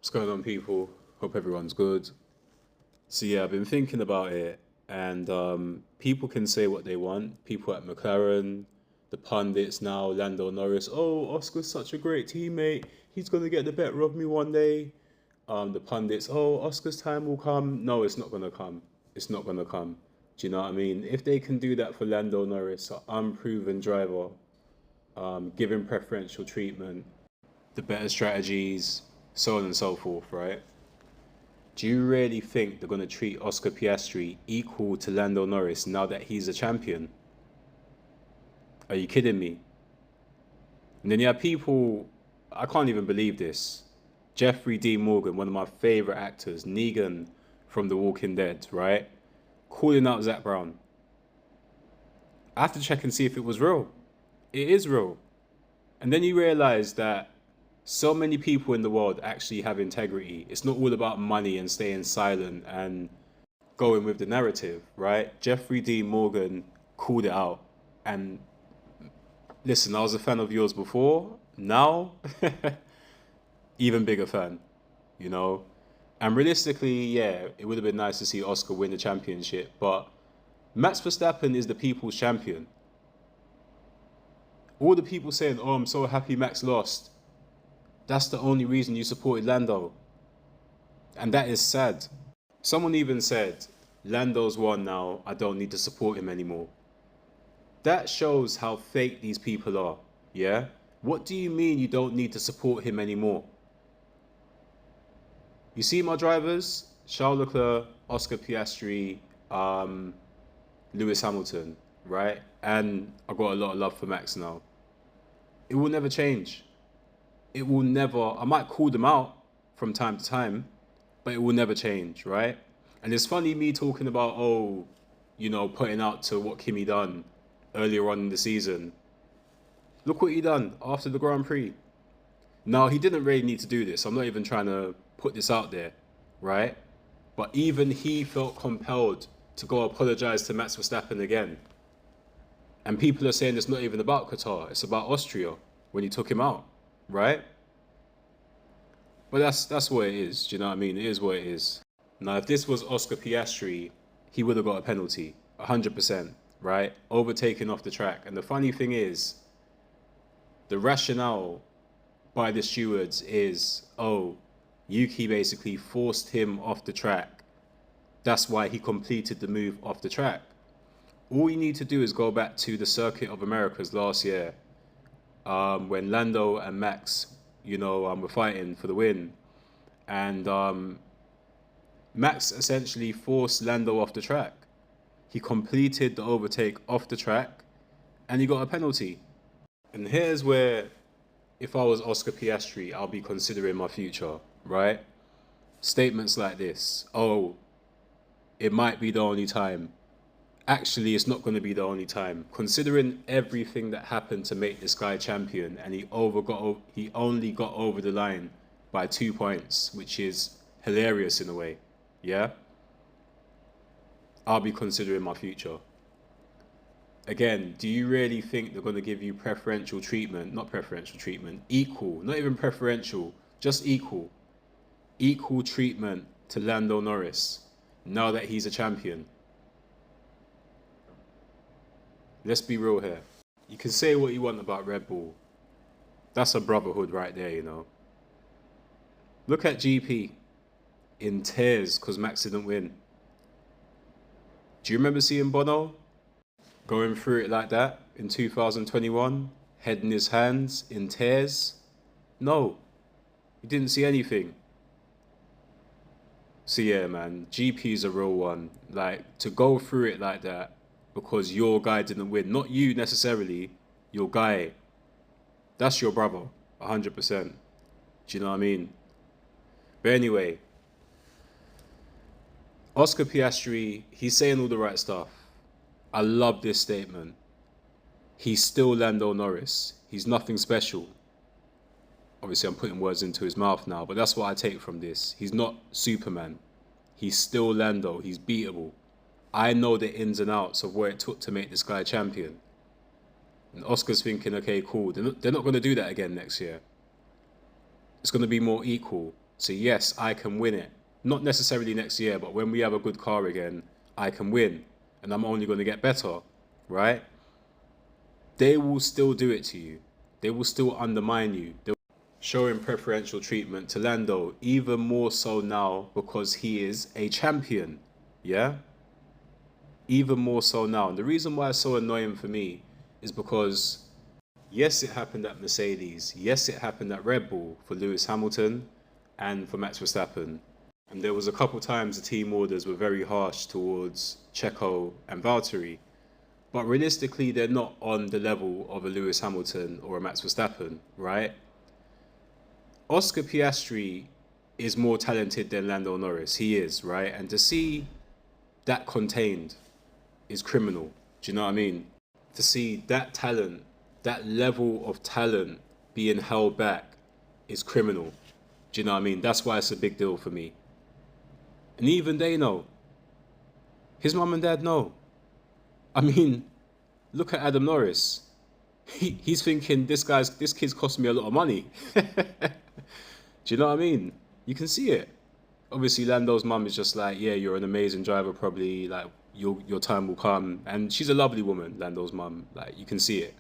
What's going on, people? Hope everyone's good. So yeah, I've been thinking about it, and people can say what they want. People at McLaren, the pundits now, Lando Norris. Oh, Oscar's such a great teammate. He's gonna get the better of me one day. The pundits. Oh, Oscar's time will come. No, it's not gonna come. It's not gonna come. Do you know what I mean? If they can do that for Lando Norris, an unproven driver, give him preferential treatment, the better strategies, so on and so forth, right? Do you really think they're going to treat Oscar Piastri equal to Lando Norris now that he's a champion? Are you kidding me? And then you have people, I can't even believe this. Jeffrey Dean Morgan, one of my favorite actors, Negan from The Walking Dead, right? Calling out Zach Brown. I have to check and see if it was real. It is real. And then you realize that so many people in the world actually have integrity. It's not all about money and staying silent and going with the narrative, right? Jeffrey Dean Morgan called it out. And listen, I was a fan of yours before. Now, even bigger fan, you know? And realistically, yeah, it would have been nice to see Oscar win the championship. But Max Verstappen is the people's champion. All the people saying, oh, I'm so happy Max lost. That's the only reason you supported Lando. And that is sad. Someone even said, Lando's won now, I don't need to support him anymore. That shows how fake these people are, yeah? What do you mean you don't need to support him anymore? You see my drivers? Charles Leclerc, Oscar Piastri, Lewis Hamilton, right? And I got a lot of love for Max now. It will never change. It will never, I might call them out from time to time, but it will never change, right? And it's funny me talking about, oh, you know, putting out to what Kimi done earlier on in the season. Look what he done after the Grand Prix. Now, he didn't really need to do this. I'm not even trying to put this out there, right? But even he felt compelled to go apologize to Max Verstappen again. And people are saying it's not even about Qatar, it's about Austria when he took him out, right? But that's what it is, do you know what I mean? It is what it is. Now, if this was Oscar Piastri, he would have got a penalty, 100%, right? Overtaken off the track. And the funny thing is, the rationale by the stewards is, oh, Yuki basically forced him off the track. That's why he completed the move off the track. All you need to do is go back to the Circuit of Americas last year, when Lando and Max, you know, were fighting for the win. And Max essentially forced Lando off the track. He completed the overtake off the track, and he got a penalty. And here's where, if I was Oscar Piastri, I'll be considering my future, right? Statements like this, oh, it might be the only time. Actually, it's not going to be the only time. Considering everything that happened to make this guy champion, and he only got over the line by 2 points, which is hilarious in a way, yeah? I'll be considering my future. Again, do you really think they're going to give you preferential treatment? Not preferential treatment, equal, not even preferential, just equal. Equal treatment to Lando Norris now that he's a champion. Let's be real here. You can say what you want about Red Bull. That's a brotherhood right there, you know. Look at GP in tears because Max didn't win. Do you remember seeing Bono going through it like that in 2021? Head in his hands, in tears? No, you didn't see anything. So yeah, man, GP's a real one. Like, to go through it like that because your guy didn't win, not you necessarily, your guy, that's your brother, 100%. Do you know what I mean? But anyway, Oscar Piastri, he's saying all the right stuff. I love this statement. He's still Lando Norris. He's nothing special. Obviously, I'm putting words into his mouth now, but that's what I take from this. He's not Superman. He's still Lando. He's beatable. I know the ins and outs of what it took to make this guy champion. And Oscar's thinking, okay, cool. They're not going to do that again next year. It's going to be more equal. So yes, I can win it. Not necessarily next year, but when we have a good car again, I can win. And I'm only going to get better, right? They will still do it to you. They will still undermine you. They'll showing preferential treatment to Lando, even more so now because he is a champion. Yeah? Even more so now. And the reason why it's so annoying for me is because yes, it happened at Mercedes. Yes, it happened at Red Bull for Lewis Hamilton and for Max Verstappen. And there was a couple times the team orders were very harsh towards Checo and Valtteri. But realistically, they're not on the level of a Lewis Hamilton or a Max Verstappen, right? Oscar Piastri is more talented than Lando Norris. He is, right? And to see that contained is criminal. Do you know what I mean? To see that talent, that level of talent being held back is criminal. Do you know what I mean? That's why it's a big deal for me. And even they know. His mum and dad know. I mean, look at Adam Norris. He's thinking this kid's costing me a lot of money. Do you know what I mean? You can see it. Obviously, Lando's mum is just like, yeah, you're an amazing driver, probably, like, your time will come. And she's a lovely woman, Lando's mum. Like, you can see it,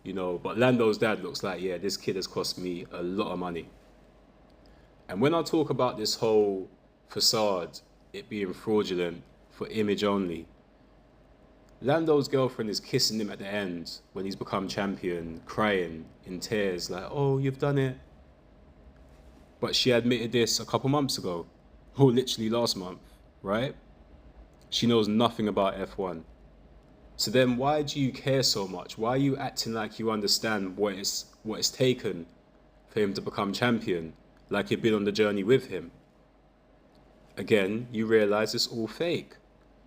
you know. But Lando's dad looks like, yeah, this kid has cost me a lot of money. And when I talk about this whole facade, it being fraudulent for image only, Lando's girlfriend is kissing him at the end when he's become champion, crying in tears, like, oh, you've done it. But she admitted this a couple months ago, or literally last month, right? She knows nothing about F1. So then why do you care so much? Why are you acting like you understand what it's taken for him to become champion, like you've been on the journey with him? Again, you realize it's all fake,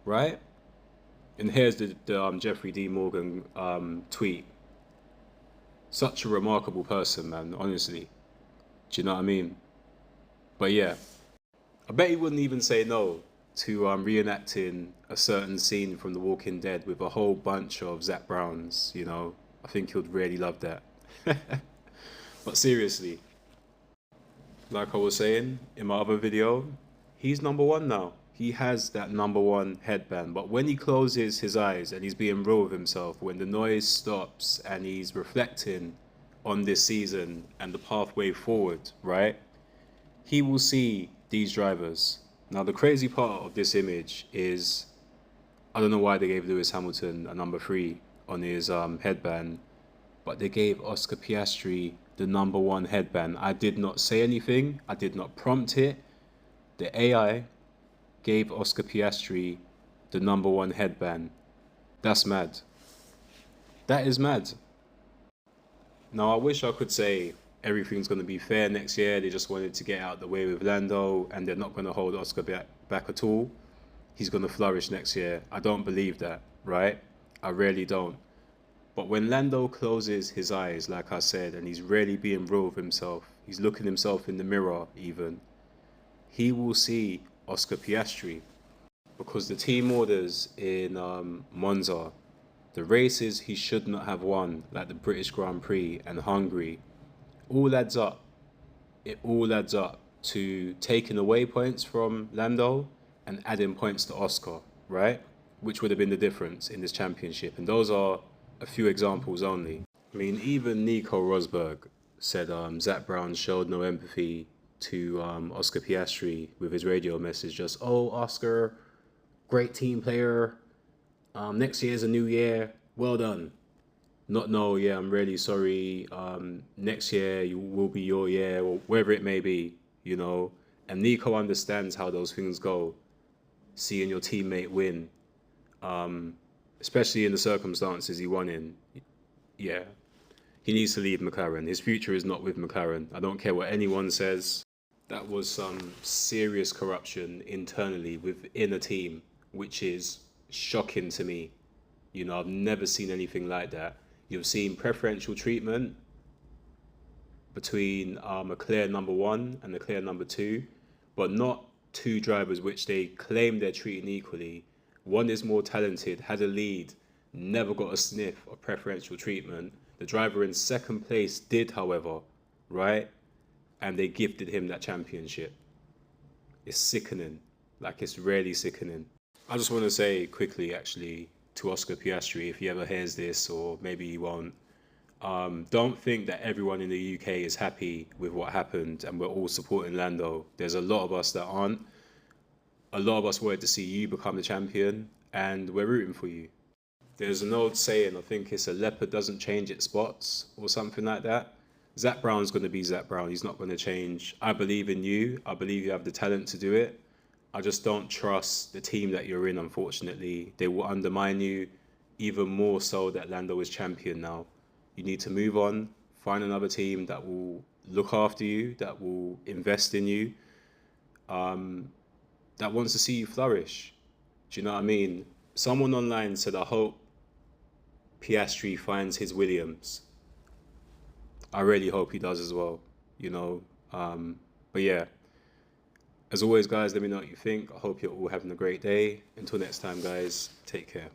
right? And here's the Jeffrey D. Morgan tweet. Such a remarkable person, man, honestly. Do you know what I mean? But yeah, I bet he wouldn't even say no to reenacting a certain scene from The Walking Dead with a whole bunch of Zac Browns, you know. I think he would really love that. But seriously, like I was saying in my other video, he's #1 now. He has that #1 headband. But when he closes his eyes and he's being real with himself, when the noise stops and he's reflecting on this season and the pathway forward, right? He will see these drivers. Now, the crazy part of this image is, I don't know why they gave Lewis Hamilton a #3 on his headband, but they gave Oscar Piastri the #1 headband. I did not say anything. I did not prompt it. The AI gave Oscar Piastri the #1 headband. That's mad. That is mad. Now, I wish I could say everything's going to be fair next year. They just wanted to get out the way with Lando and they're not going to hold Oscar back at all. He's going to flourish next year. I don't believe that, right? I really don't. But when Lando closes his eyes, like I said, and he's really being real with himself, he's looking himself in the mirror even, he will see Oscar Piastri. Because the team orders in Monza, the races he should not have won, like the British Grand Prix and Hungary, all adds up. It all adds up to taking away points from Lando and adding points to Oscar, right? Which would have been the difference in this championship. And those are a few examples only. I mean, even Nico Rosberg said Zac Brown showed no empathy to Oscar Piastri with his radio message. Just, oh, Oscar, great team player. Next year's a new year. Well done. Not, no, yeah, I'm really sorry. Next year will be your year, or wherever it may be, you know. And Nico understands how those things go. Seeing your teammate win, especially in the circumstances he won in. Yeah, he needs to leave McLaren. His future is not with McLaren. I don't care what anyone says. That was some serious corruption internally within a team, which is shocking to me. You know, I've never seen anything like that. You've seen preferential treatment between a clear #1 and a clear #2, but not two drivers which they claim they're treating equally. One is more talented, had a lead, never got a sniff of preferential treatment. The driver in second place did, however, right? and they gifted him that championship. It's sickening. Like, it's really sickening. I just want to say quickly, actually, to Oscar Piastri, if he ever hears this, or maybe he won't, don't think that everyone in the UK is happy with what happened and we're all supporting Lando. There's a lot of us that aren't. A lot of us wanted to see you become the champion, and we're rooting for you. There's an old saying, I think it's a leopard doesn't change its spots or something like that. Zach Brown's going to be Zach Brown. He's not going to change. I believe in you. I believe you have the talent to do it. I just don't trust the team that you're in, unfortunately. They will undermine you even more so that Lando is champion now. You need to move on, find another team that will look after you, that will invest in you, that wants to see you flourish. Do you know what I mean? Someone online said, I hope Piastri finds his Williams. I really hope he does as well, you know. But yeah, as always, guys, let me know what you think. I hope you're all having a great day. Until next time, guys, take care.